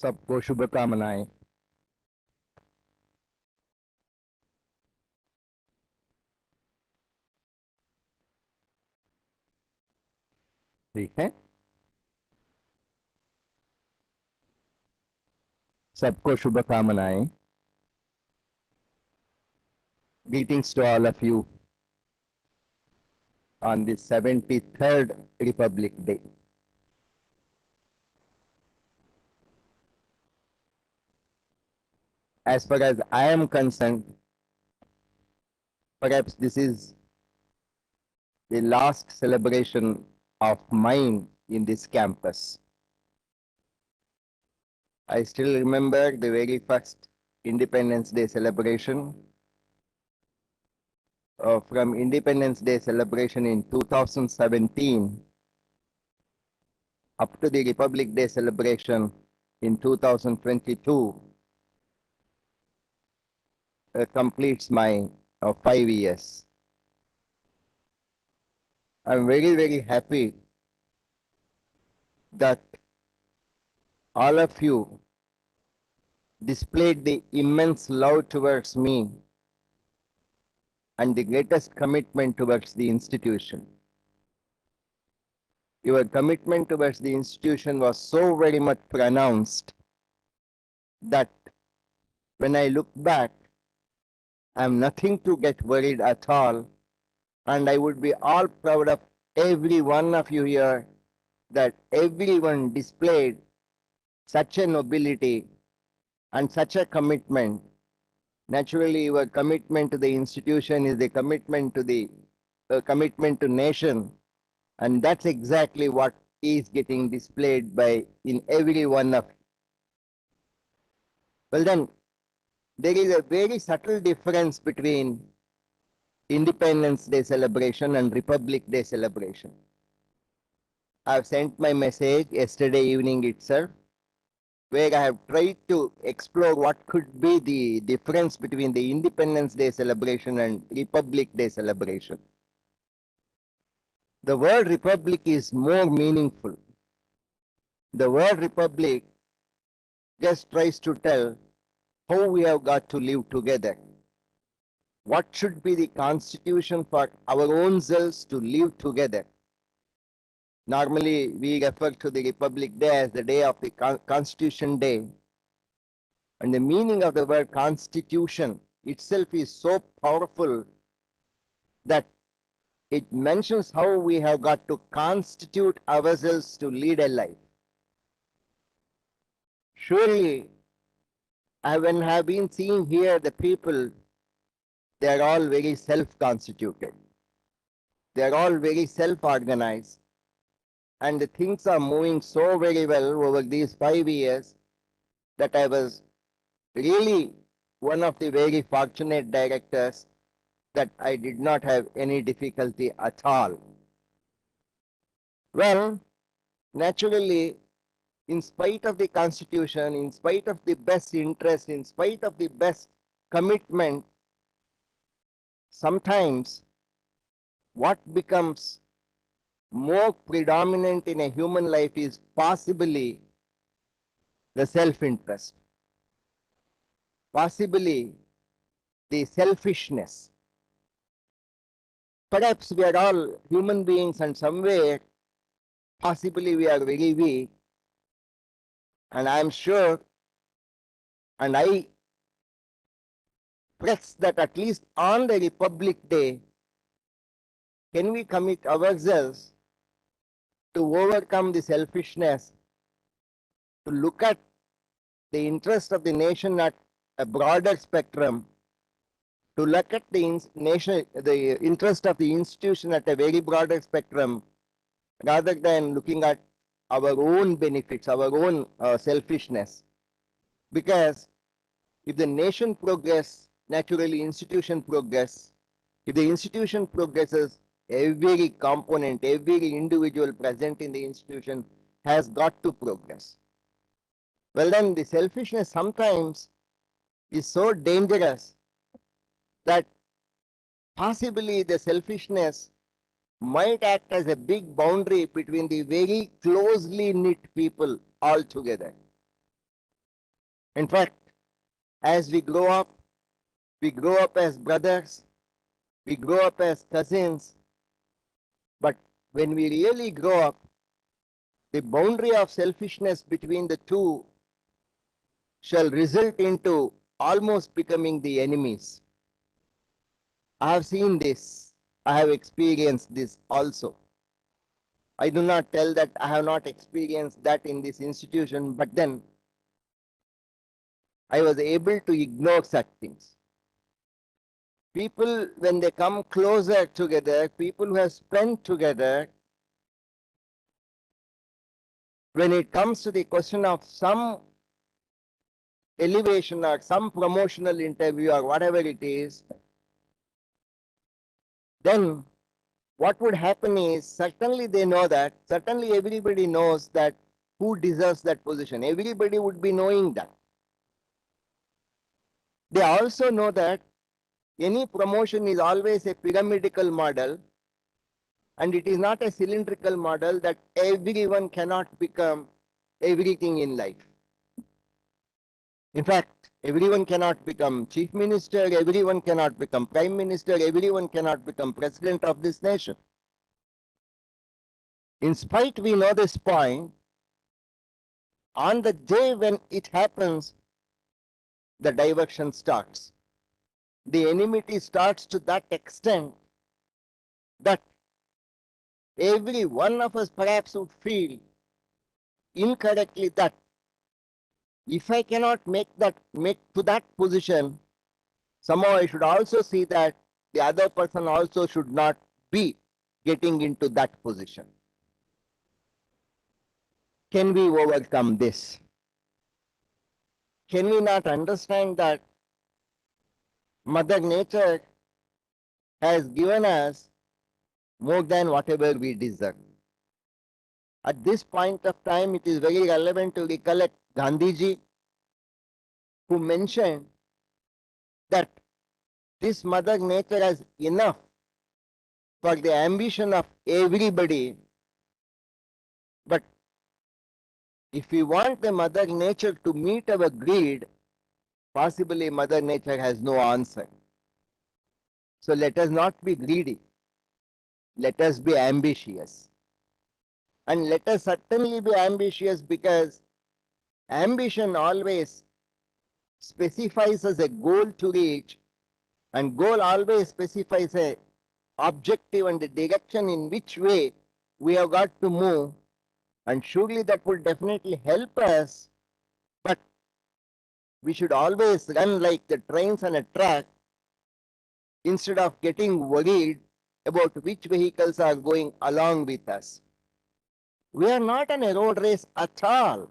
सबको शुभकामनाएं। ठीक है, सबको शुभकामनाएं। Greetings to all of you on the 73rd Republic Day. As far as I am concerned, perhaps this is the last celebration of mine in this campus. I still remember the very first Independence Day celebration. From Independence Day celebration in 2017 up to the Republic Day celebration in 2022 completes my 5 years. I'm very, very happy that all of you displayed the immense love towards me and the greatest commitment towards the institution. Your commitment towards the institution was so very much pronounced that when I look back, I'm nothing to get worried at all, and I would be all proud of every one of you here that everyone displayed such a nobility and such a commitment. Naturally, your commitment to the institution is the commitment to the commitment to nation, and that's exactly what is getting displayed by in every one of you. Well then, there is a very subtle difference between Independence Day celebration and Republic Day celebration. I've sent my message yesterday evening itself, where I have tried to explore what could be the difference between the Independence Day celebration and Republic Day celebration. The word republic is more meaningful. The word republic just tries to tell how we have got to live together. What should be the constitution for our own selves to live together? Normally, we refer to the Republic Day as the day of the Constitution Day. And the meaning of the word constitution itself is so powerful that it mentions how we have got to constitute ourselves to lead a life. Surely, when I have been seeing here the people, they are all very self-constituted. They are all very self-organized. And the things are moving so very well over these 5 years that I was really one of the very fortunate directors that I did not have any difficulty at all. Well, naturally, in spite of the Constitution, in spite of the best interest, in spite of the best commitment, sometimes what becomes more predominant in a human life is possibly the self-interest, possibly the selfishness. Perhaps we are all human beings, and somewhere possibly we are very weak, and I am sure, and I press that at least on the Republic Day, can we commit ourselves to overcome the selfishness, to look at the interest of the nation at a broader spectrum, to look at the interest of the institution at a very broader spectrum, rather than looking at our own benefits, our own selfishness. Because if the nation progress, naturally institution progress. If the institution progresses, every component, every individual present in the institution has got to progress. Well then, the selfishness sometimes is so dangerous that possibly the selfishness might act as a big boundary between the very closely knit people all together. In fact, as we grow up as brothers, we grow up as cousins, but when we really grow up, the boundary of selfishness between the two shall result into almost becoming the enemies. I have seen this. I have experienced this also. I do not tell that I have not experienced that in this institution, but then I was able to ignore such things. People, when they come closer together, people who have spent together, when it comes to the question of some elevation or some promotional interview or whatever it is, then what would happen is certainly they know that, certainly everybody knows that who deserves that position. Everybody would be knowing that. They also know that any promotion is always a pyramidal model, and it is not a cylindrical model that everyone cannot become everything in life. In fact, everyone cannot become chief minister, everyone cannot become prime minister, everyone cannot become president of this nation. In spite we know this point, on the day when it happens, the diversion starts. The enmity starts to that extent that every one of us perhaps would feel incorrectly that if I cannot make to that position, somehow I should also see that the other person also should not be getting into that position. Can we overcome this? Can we not understand that Mother Nature has given us more than whatever we deserve? At this point of time, it is very relevant to recollect Gandhiji, who mentioned that this Mother Nature has enough for the ambition of everybody, but if we want the Mother Nature to meet our greed, possibly Mother Nature has no answer. So let us not be greedy. Let us be ambitious. And let us certainly be ambitious, because ambition always specifies as a goal to reach, and goal always specifies a objective and the direction in which way we have got to move, and surely that will definitely help us. But we should always run like the trains on a track instead of getting worried about which vehicles are going along with us. We are not in a road race at all.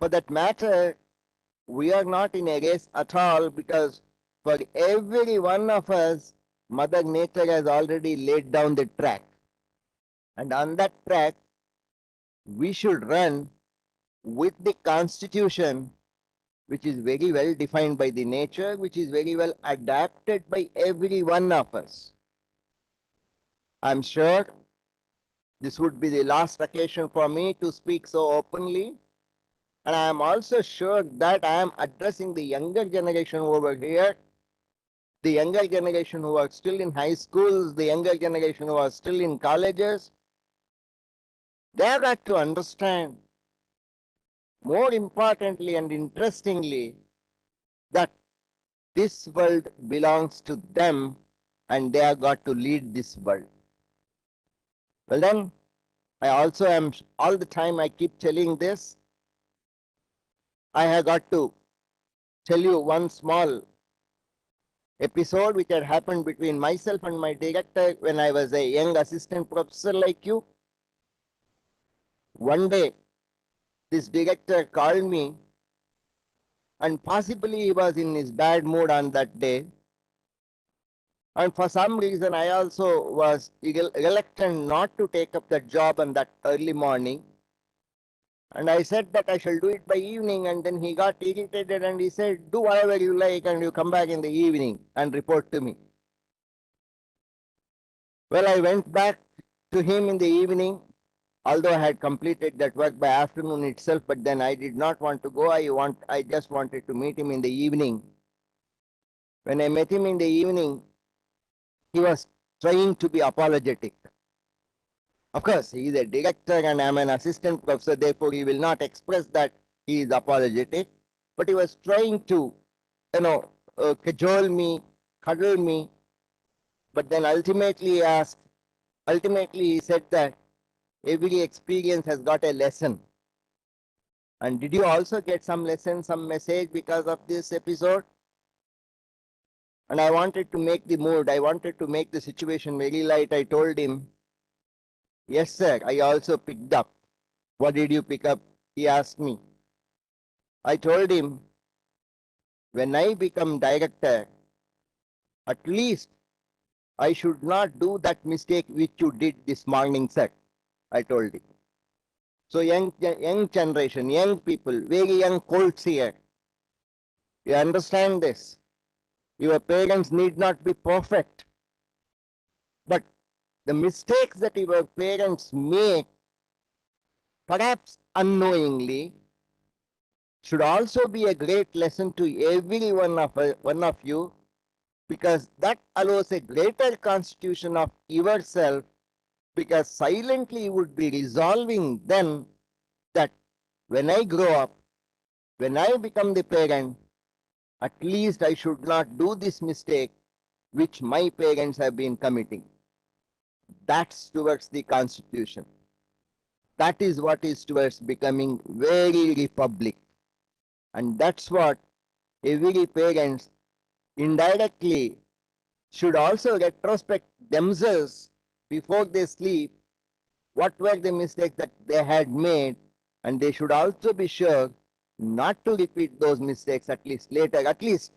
For that matter, we are not in a race at all, because for every one of us, Mother Nature has already laid down the track. And on that track, we should run with the constitution, which is very well defined by the nature, which is very well adapted by every one of us. I'm sure this would be the last occasion for me to speak so openly. And I am also sure that I am addressing the younger generation over here, the younger generation who are still in high schools, the younger generation who are still in colleges. They have got to understand, more importantly and interestingly, that this world belongs to them and they have got to lead this world. Well then, I also am, all the time I keep telling this, I have got to tell you one small episode which had happened between myself and my director when I was a young assistant professor like you. One day, this director called me, and possibly he was in his bad mood on that day. And for some reason, I also was reluctant not to take up that job on that early morning. And I said that I shall do it by evening, and then he got irritated and he said, do whatever you like and you come back in the evening and report to me. Well, I went back to him in the evening, although I had completed that work by afternoon itself, but then I did not want to go. I just wanted to meet him in the evening. When I met him in the evening, he was trying to be apologetic. Of course, he is a director and I'm an assistant professor, therefore he will not express that he is apologetic. But he was trying to, cajole me, cuddle me. But then ultimately he said that every experience has got a lesson. And did you also get some lesson, some message because of this episode? And I wanted to make the mood, I wanted to make the situation very light. I told him, yes, sir, I also picked up. What did you pick up? He asked me. I told him, when I become director, at least I should not do that mistake which you did this morning, sir. I told him. So young generation, young people, very young colts here. You understand this. Your parents need not be perfect. But the mistakes that your parents make, perhaps unknowingly, should also be a great lesson to every one of you, because that allows a greater constitution of yourself, because silently you would be resolving then that when I grow up, when I become the parent, at least I should not do this mistake which my parents have been committing. That's towards the constitution. That is what is towards becoming very republic. And that's what every parents indirectly should also retrospect themselves before they sleep. What were the mistakes that they had made? And they should also be sure not to repeat those mistakes, at least later, at least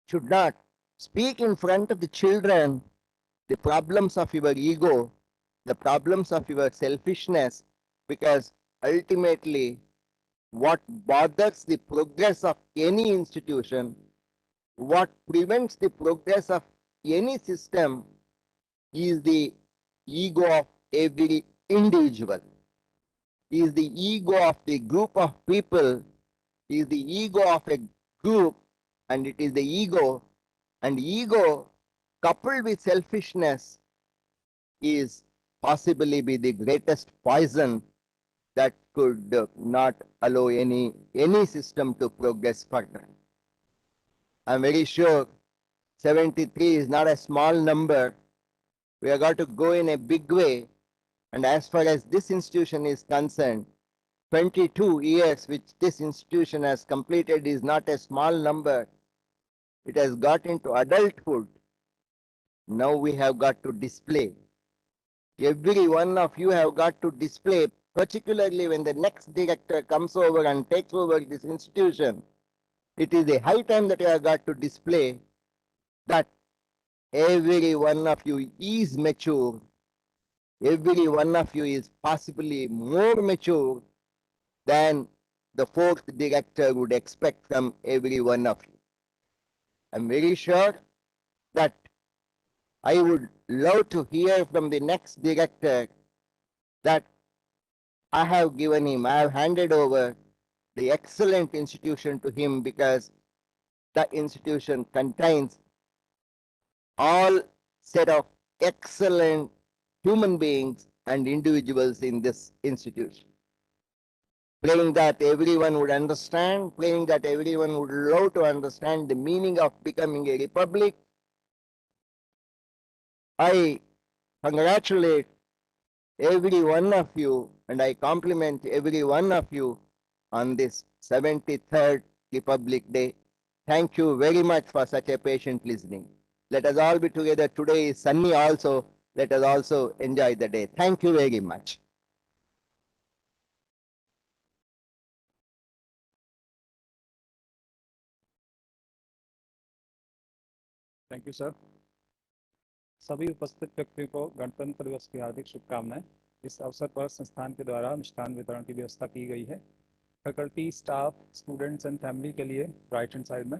should not speak in front of the children the problems of your ego, the problems of your selfishness, because ultimately what bothers the progress of any institution, what prevents the progress of any system is the ego of every individual, is the ego of the group of people, is the ego of a group, and it is the ego, and ego coupled with selfishness is possibly be the greatest poison that could not allow any system to progress further. I'm very sure 73 is not a small number. We have got to go in a big way. And as far as this institution is concerned, 22 years which this institution has completed is not a small number. It has got into adulthood. Now we have got to display. Every one of you have got to display, particularly when the next director comes over and takes over this institution. It is a high time that you have got to display that every one of you is mature. Every one of you is possibly more mature than the fourth director would expect from every one of you. I'm very sure that I would love to hear from the next director that I have given him, I have handed over the excellent institution to him, because the institution contains all set of excellent human beings and individuals in this institution. Praying that everyone would understand, praying that everyone would love to understand the meaning of becoming a republic. I congratulate every one of you and I compliment every one of you on this 73rd Republic Day. Thank you very much for such a patient listening. Let us all be together. Today is sunny also. Let us also enjoy the day. Thank you very much. Thank you sir. सभी उपस्थित व्यक्तियों को गणतंत्र दिवस की हार्दिक शुभकामनाएं। इस अवसर पर संस्थान के द्वारा मिष्ठान वितरण की व्यवस्था की गई है। Faculty, staff, students and family के लिए राइट हैंड साइड में,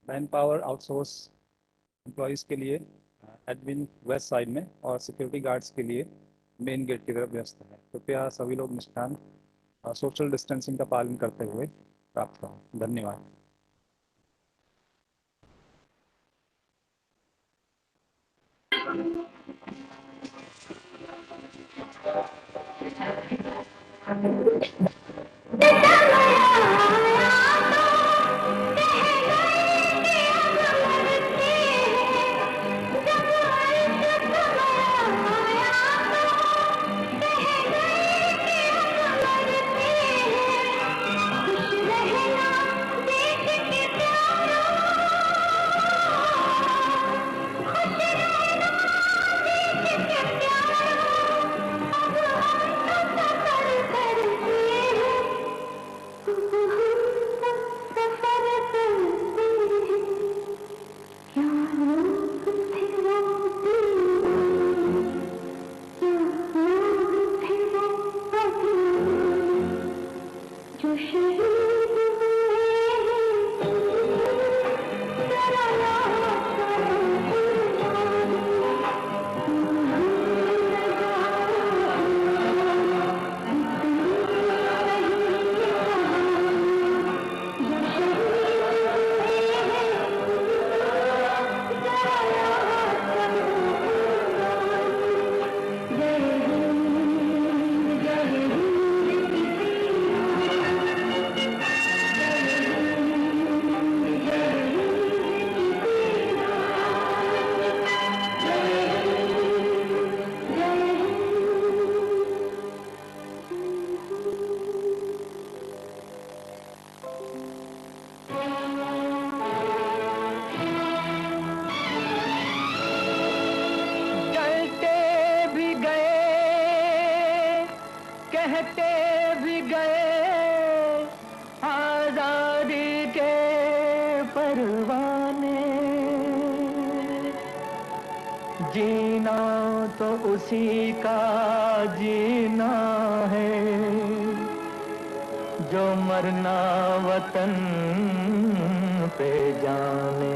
मैन पावर आउटसोर्स एम्प्लॉयज़ के लिए एडमिन वेस्ट साइड में, और सिक्योरिटी गार्ड्स के लिए मेन गेट की तरफ व्यस्त है। कृपया सभी लोग मिष्ठान सोशल डिस्टेंसिंग का पालन करते हुए प्राप्त करें। धन्यवाद। कहते भी गए आजादी के परवाने, जीना तो उसी का जीना है जो मरना वतन पे जाने।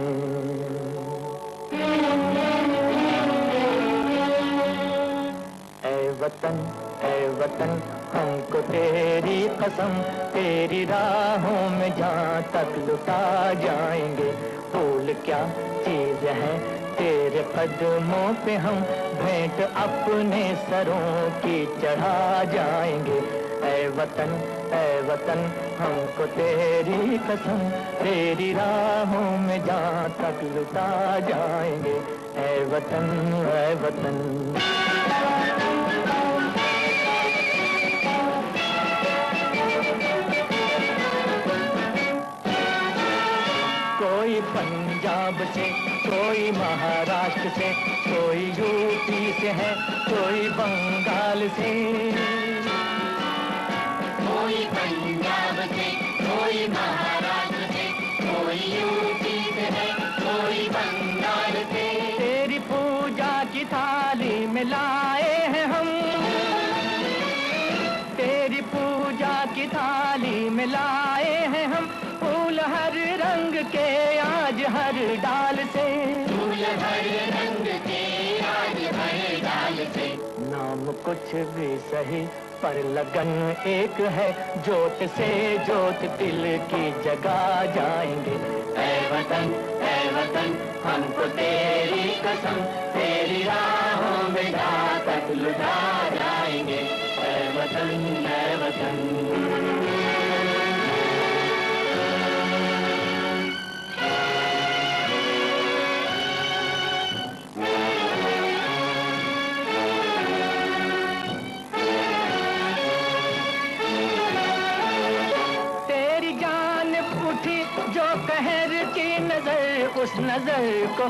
ऐ वतन हमको तेरी कसम, तेरी राहों में जहाँ तक लुटा जाएंगे। फूल क्या चीज है तेरे कदमों पे हम भेंट अपने सरों की चढ़ा जाएंगे। ऐ वतन हमको तेरी कसम, तेरी राहों में जहाँ तक लुटा जाएंगे। ऐ वतन कोई पंजाब से, कोई महाराष्ट्र से, कोई यूपी से है, कोई बंगाल से। कोई पंजाब से, कोई महाराष्ट्र से, कोई यूपी से है, कोई बंगाल से। तेरी पूजा की थाली में लाए हैं हम, तेरी पूजा की थाली में लाए हैं हम फूल हर रंग के आज हर डाल से। फूल हर रंग के आज हर डाल से। नाम कुछ भी सही पर लगन एक है, जोत से जोत दिल की जगा जाएंगे। ऐ वतन हमको तेरी कसम, तेरी राहों में जहाँ तक लुटा जाएंगे। ऐ वतन तेरी जान उठी जो कहर की नजर, उस नजर को